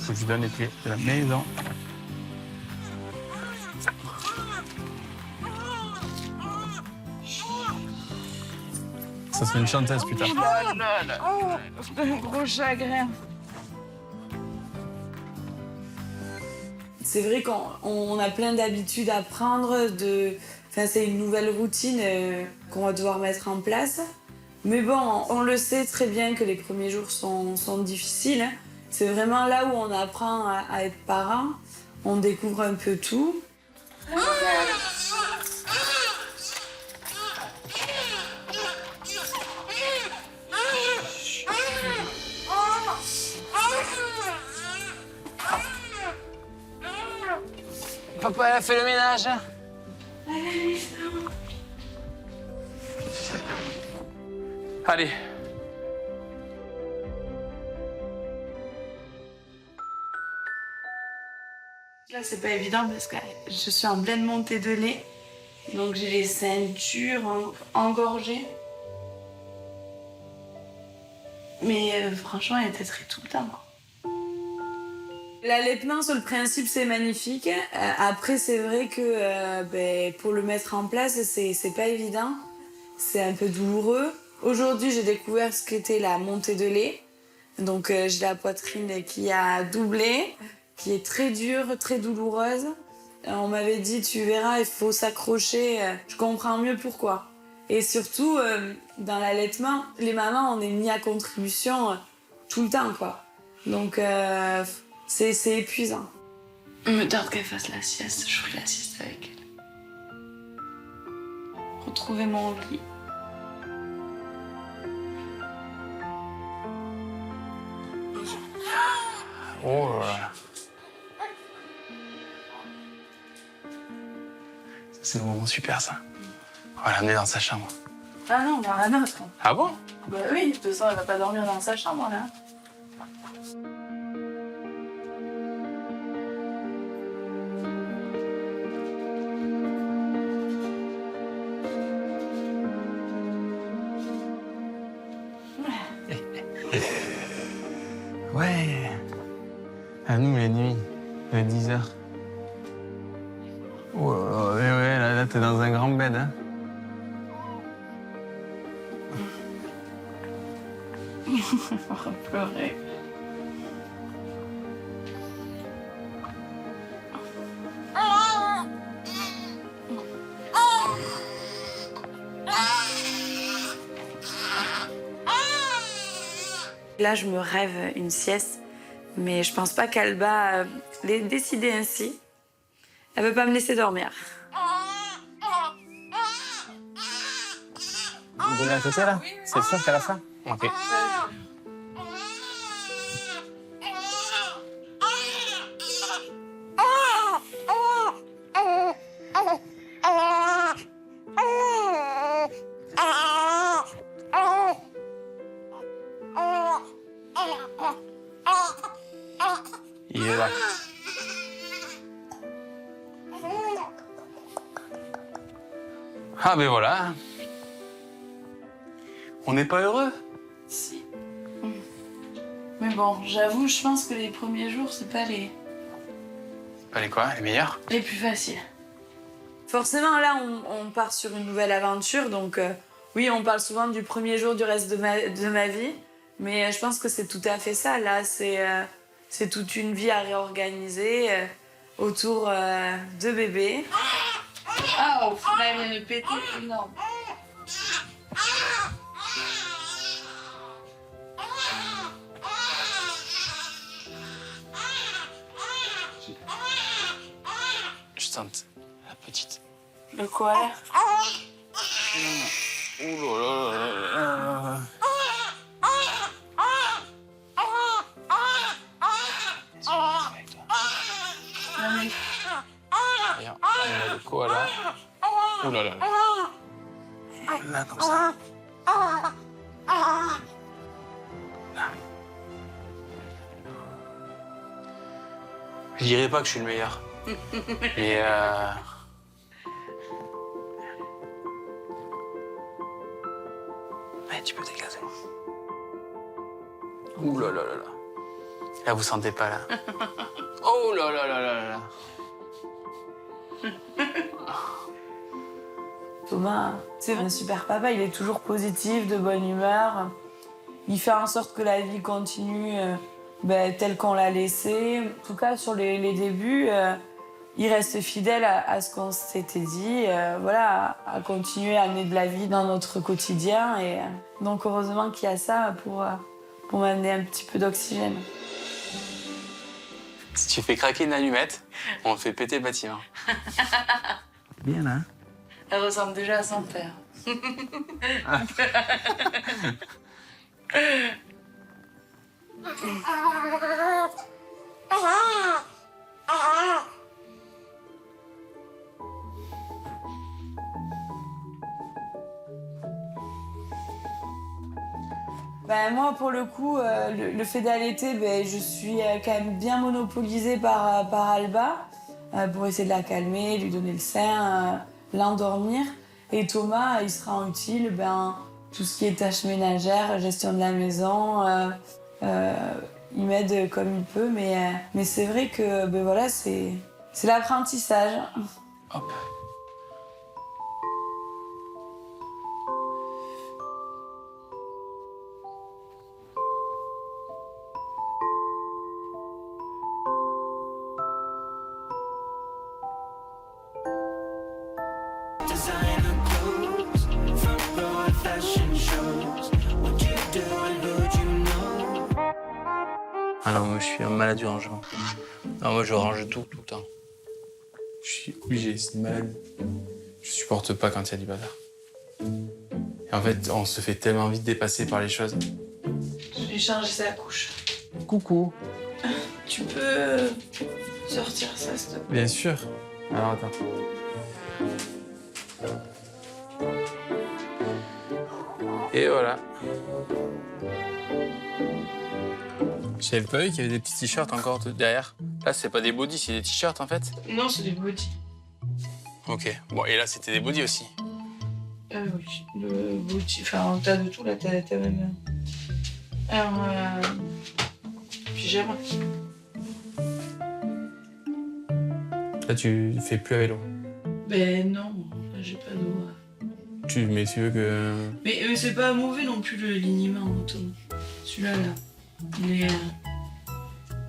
Faut que je lui donne les clés de la maison. Ça serait une chanteuse, putain. Un gros chagrin. C'est vrai qu'on a plein d'habitudes à prendre. Enfin, c'est une nouvelle routine qu'on va devoir mettre en place. Mais bon, on le sait très bien que les premiers jours sont difficiles. Hein. C'est vraiment là où on apprend à être parent. On découvre un peu tout. Papa, elle a fait le ménage. Allez. Là, c'est pas évident parce que je suis en pleine montée de lait. Donc, j'ai les ceintures engorgées. Mais franchement, elle téterait tout le temps. L'allaitement, sur le principe, c'est magnifique. Après, c'est vrai que pour le mettre en place, c'est pas évident. C'est un peu douloureux. Aujourd'hui, j'ai découvert ce qu'était la montée de lait. Donc, j'ai la poitrine qui a doublé, qui est très dure, très douloureuse. On m'avait dit, tu verras, il faut s'accrocher. Je comprends mieux pourquoi. Et surtout, dans l'allaitement, les mamans, on est mis à contribution tout le temps, quoi. Donc, c'est épuisant. Je me tarde qu'elle fasse la sieste, je ferai la sieste avec elle. Retrouver mon lit. Oh là là. C'est le moment super, ça. On va l'amener dans sa chambre. Ah non, on a rien d'autre. Ah bon? Bah oui, de toute façon, elle va pas dormir dans sa chambre, là. Ouais. À nous, la nuit, à 10h. Oh là là, ouais, là t'es dans un grand bed, hein. On va pleurer. Là, je me rêve une sieste, mais je pense pas qu'elle va décider ainsi. Elle veut pas me laisser dormir. Vous donnez à côté, là? C'est sûr qu'à la fin? Ok. Il est là. Ah ben voilà. On n'est pas heureux? Si. Mais bon, j'avoue, je pense que les premiers jours, c'est pas Allez quoi, les meilleurs? les plus faciles. Forcément, là, on part sur une nouvelle aventure, donc oui, on parle souvent du premier jour du reste de ma vie, mais je pense que c'est tout à fait ça. Là, c'est toute une vie à réorganiser autour de bébés. Ah, au final, il vient de péter énorme. Je tente. La petite. Le quoi, là? Oh là là là là. Non, mais... Regarde, on a le koala. Oh là là. Là, comme ça. Là. Je dirais pas que je suis le meilleur. Mais ouais, tu peux t'éclater. Ouh là là là là. Là, vous sentez pas, là. Oh là là là là là. Thomas, c'est un super papa, il est toujours positif, de bonne humeur. Il fait en sorte que la vie continue telle qu'on l'a laissée. En tout cas, sur les débuts, il reste fidèle à ce qu'on s'était dit, voilà, à continuer à amener de la vie dans notre quotidien. Et donc, heureusement qu'il y a ça pour m'amener un petit peu d'oxygène. Si tu fais craquer une allumette, on fait péter le bâtiment. Bien, là. Elle ressemble déjà à son père. Moi, pour le coup, le fait d'allaiter, je suis quand même bien monopolisée par Alba pour essayer de la calmer, lui donner le sein, l'endormir. Et Thomas, il sera utile, tout ce qui est tâches ménagères, gestion de la maison. Il m'aide comme il peut, mais c'est vrai que voilà, c'est l'apprentissage. Hop. Alors moi je suis un malade du rangement. Non, moi je range tout le temps. Je suis obligé, c'est une maladie. Je supporte pas quand il y a du bazar. Et en fait, on se fait tellement vite dépasser par les choses. Je vais changer sa couche. Coucou. Tu peux sortir ça, s'il te plaît? Bien sûr. Alors attends. Et voilà. J'avais pas vu qu'il y avait des petits t-shirts encore derrière. Là, c'est pas des bodys, c'est des t-shirts en fait. Non, c'est des bodys. Ok. Bon, et là, c'était des bodys aussi. Oui, le body. Enfin, t'as de tout là, t'as même un pyjama. Là, tu fais plus à vélo. Non, là, j'ai pas d'eau. Mais tu veux que... Mais c'est pas mauvais non plus le liniment, Thomas. Celui-là, là. Il est,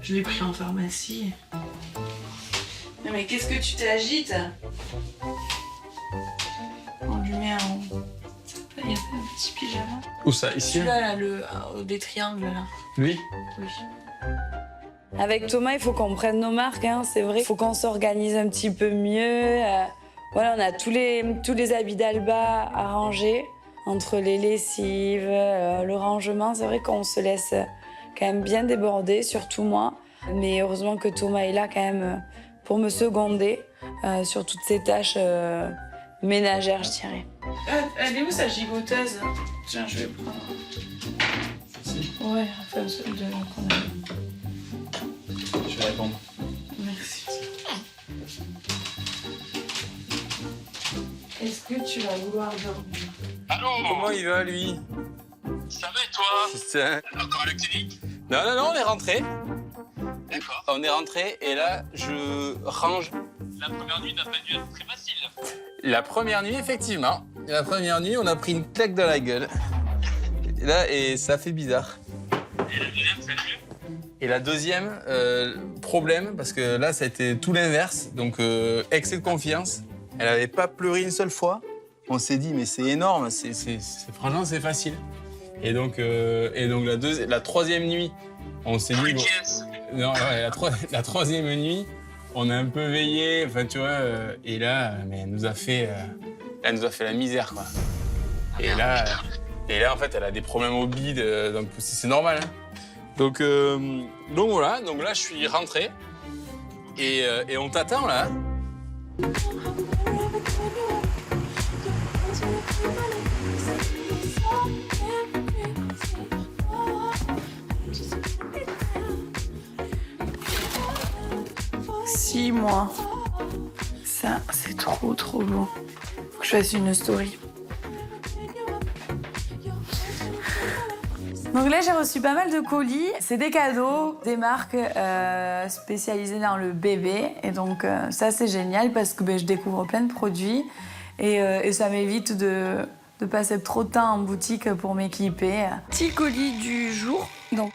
je l'ai pris en pharmacie. Mais qu'est-ce que tu t'agites? On lui met un... Il y a pas un petit pyjama? Où ça? Ici? Celui-là, des triangles, là. Lui? Oui. Avec Thomas, il faut qu'on prenne nos marques, hein, c'est vrai. Il faut qu'on s'organise un petit peu mieux. Voilà, on a tous les habits d'Alba à ranger. Entre les lessives, le rangement, c'est vrai qu'on se laisse quand même bien déborder, surtout moi. Mais heureusement que Thomas est là quand même pour me seconder sur toutes ces tâches ménagères, je dirais. Elle est où sa gigoteuse? Tiens, je vais prendre. Ouais, enfin celle qu'on a. Je vais répondre. Merci. Est-ce que tu vas vouloir dormir? Allô? Comment il va, lui? Ça va et toi? Putain. Encore à la clinique? Non, on est rentré. D'accord. On est rentré et là, je range. La première nuit n'a pas dû être très facile. La première nuit, effectivement. La première nuit, on a pris une claque dans la gueule. Et ça fait bizarre. Et la deuxième, ça a mieux? Et la deuxième, problème, parce que là, ça a été tout l'inverse. Donc, excès de confiance. Elle n'avait pas pleuré une seule fois. On s'est dit, mais c'est énorme, franchement, c'est facile. Et donc la troisième nuit, on s'est dit... Non, ouais, la troisième nuit, on a un peu veillé, enfin, tu vois, et là, mais elle nous a fait la misère, quoi. Et là, en fait, elle a des problèmes au bide, donc c'est normal, hein. Donc voilà, donc là, je suis rentré, et on t'attend, là. Six mois. Ça, c'est trop beau. Faut que je fasse une story. Donc là, j'ai reçu pas mal de colis. C'est des cadeaux, des marques spécialisées dans le bébé. Et donc ça, c'est génial parce que je découvre plein de produits. Et ça m'évite de passer trop de temps en boutique pour m'équiper. Petit colis du jour. Donc,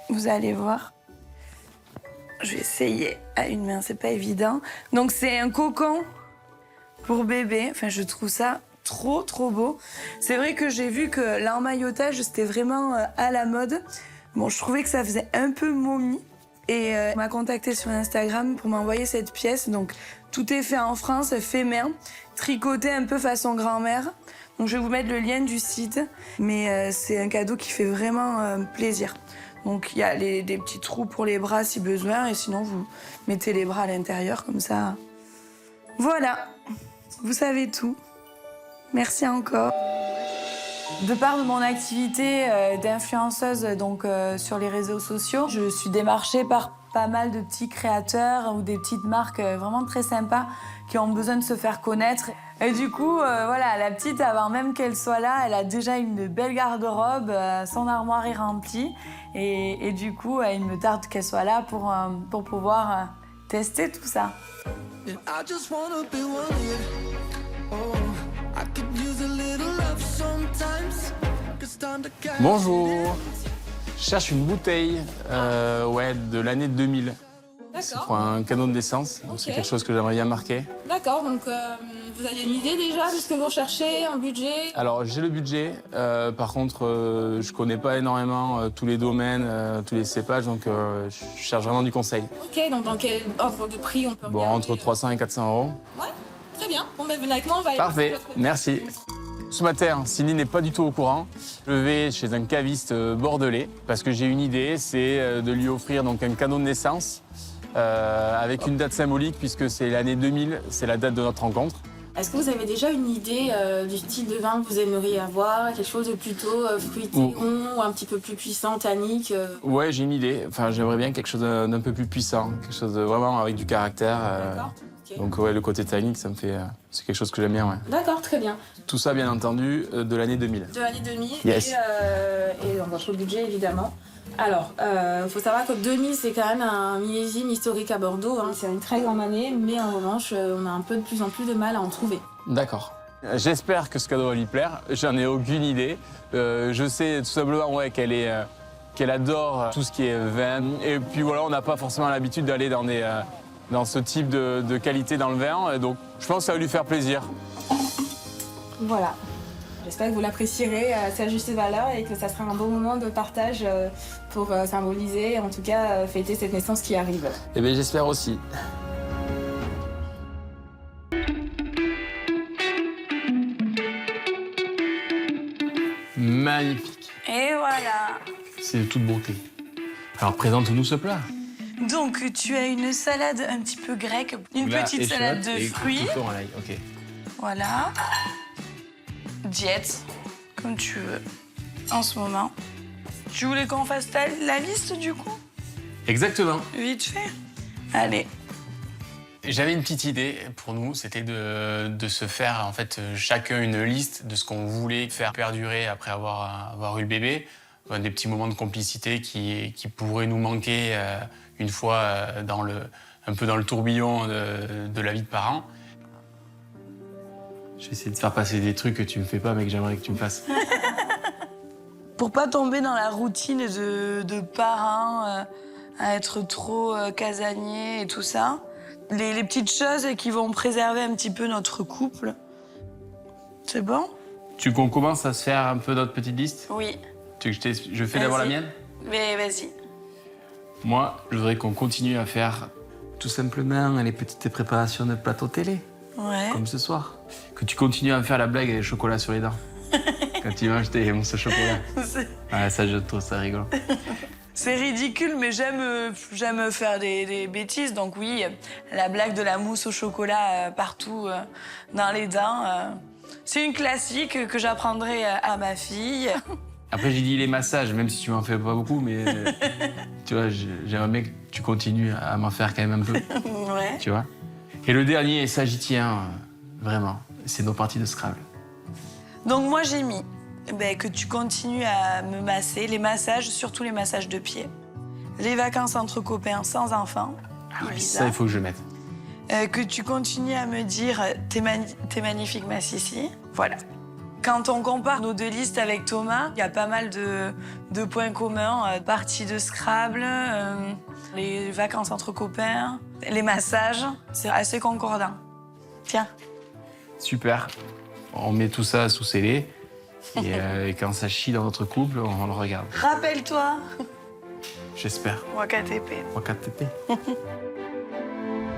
vous allez voir. Je vais essayer à une main, c'est pas évident. Donc, c'est un cocon pour bébé. Enfin, je trouve ça trop, trop beau. C'est vrai que j'ai vu que l'emmaillotage, c'était vraiment à la mode. Bon, je trouvais que ça faisait un peu momie. Et on m'a contacté sur Instagram pour m'envoyer cette pièce. Donc, tout est fait en France, fait main, tricoté un peu façon grand-mère. Donc, je vais vous mettre le lien du site. Mais c'est un cadeau qui fait vraiment plaisir. Donc, il y a des petits trous pour les bras si besoin. Et sinon, vous mettez les bras à l'intérieur, comme ça. Voilà, vous savez tout. Merci encore. De part de mon activité d'influenceuse sur les réseaux sociaux, je suis démarchée par pas mal de petits créateurs ou des petites marques vraiment très sympas qui ont besoin de se faire connaître. Et du coup, voilà, la petite, avant même qu'elle soit là, elle a déjà une belle garde-robe, son armoire est remplie. Et du coup, il me tarde qu'elle soit là pour pouvoir tester tout ça. Bonjour. Je cherche une bouteille de l'année 2000. C'est pour un cadeau de naissance. Okay. C'est quelque chose que j'aimerais bien marquer. D'accord, donc vous avez une idée déjà de ce que vous recherchez, un budget? Alors j'ai le budget, par contre je connais pas énormément tous les domaines, tous les cépages, donc je cherche vraiment du conseil. Ok, donc dans quel ordre de prix on peut regarder? Entre 300 et 400 euros. Ouais, très bien. Bon ben venez avec moi, on va aller. Parfait, merci. Ce matin, Cindy n'est pas du tout au courant. Je vais chez un caviste bordelais parce que j'ai une idée, c'est de lui offrir donc un cadeau de naissance avec une date symbolique puisque c'est l'année 2000, c'est la date de notre rencontre. Est-ce que vous avez déjà une idée du style de vin que vous aimeriez avoir? Quelque chose de plutôt fruité, rond ou un petit peu plus puissant, tannique? Ouais, j'ai une idée. Enfin, j'aimerais bien quelque chose d'un peu plus puissant, quelque chose de vraiment avec du caractère. D'accord. Okay. Donc ouais, le côté tannique, ça me fait, c'est quelque chose que j'aime bien, ouais. D'accord, très bien. Tout ça, bien entendu, de l'année 2000. De l'année 2000 yes. Et dans votre budget, évidemment. Alors, faut savoir que 2000, c'est quand même un millésime historique à Bordeaux. Hein. C'est une très grande année, mais en revanche, on a un peu de plus en plus de mal à en trouver. D'accord. J'espère que ce cadeau va lui plaire. J'en ai aucune idée. Je sais tout simplement qu'elle adore tout ce qui est vin. Et puis voilà, on n'a pas forcément l'habitude d'aller dans ce type de qualité dans le vin. Donc, je pense que ça va lui faire plaisir. Voilà. J'espère que vous l'apprécierez à sa juste valeur et que ça sera un bon moment de partage pour symboliser, en tout cas, fêter cette naissance qui arrive. Eh bien, j'espère aussi. Magnifique. Et voilà. C'est de toute beauté. Alors, présente-nous ce plat. Donc, tu as une salade un petit peu grecque, une petite salade de fruits. Ok. Voilà. Diète, comme tu veux, en ce moment. Tu voulais qu'on fasse la liste, du coup? Exactement. Vite fait. Allez. J'avais une petite idée pour nous, c'était de se faire en fait chacun une liste de ce qu'on voulait faire perdurer après avoir eu le bébé. Des petits moments de complicité qui pourraient nous manquer une fois un peu dans le tourbillon de la vie de parents. Je vais essayer de faire passer des trucs que tu me fais pas, mais que j'aimerais que tu me fasses. Pour pas tomber dans la routine de parents, à être trop casanier et tout ça, les petites choses qui vont préserver un petit peu notre couple. C'est bon? Qu'on commence à se faire un peu notre petite liste? Oui. Tu veux que je fais d'abord la mienne? Mais vas-y. Moi, je voudrais qu'on continue à faire tout simplement les petites préparations de plateau télé. Ouais. Comme ce soir. Que tu continues à me faire la blague avec le chocolat sur les dents. Quand tu manges tes mousses au chocolat. Ouais, ça, je trouve ça rigolo. C'est ridicule, mais j'aime faire des bêtises. Donc oui, la blague de la mousse au chocolat partout dans les dents, c'est une classique que j'apprendrai à ma fille. Après, j'ai dit les massages, même si tu m'en fais pas beaucoup, mais tu vois, j'aimerais bien que tu continues à m'en faire quand même un peu. Ouais. Tu vois. Et le dernier, et ça j'y tiens, vraiment, c'est nos parties de Scrabble. Donc moi j'ai mis que tu continues à me masser, les massages, surtout les massages de pied. Les vacances entre copains sans enfants. Ah ouais, Ibiza. ça, il faut que je mette. Que tu continues à me dire t'es magnifique ma Sissi. Voilà. Quand on compare nos 2 listes avec Thomas, il y a pas mal de points communs. Partie de Scrabble, les vacances entre copains, les massages. C'est assez concordant. Tiens. Super. On met tout ça sous scellé. Et quand ça chie dans notre couple, on le regarde. Rappelle-toi, J'espère. moi KTP. Moi, 4 TP.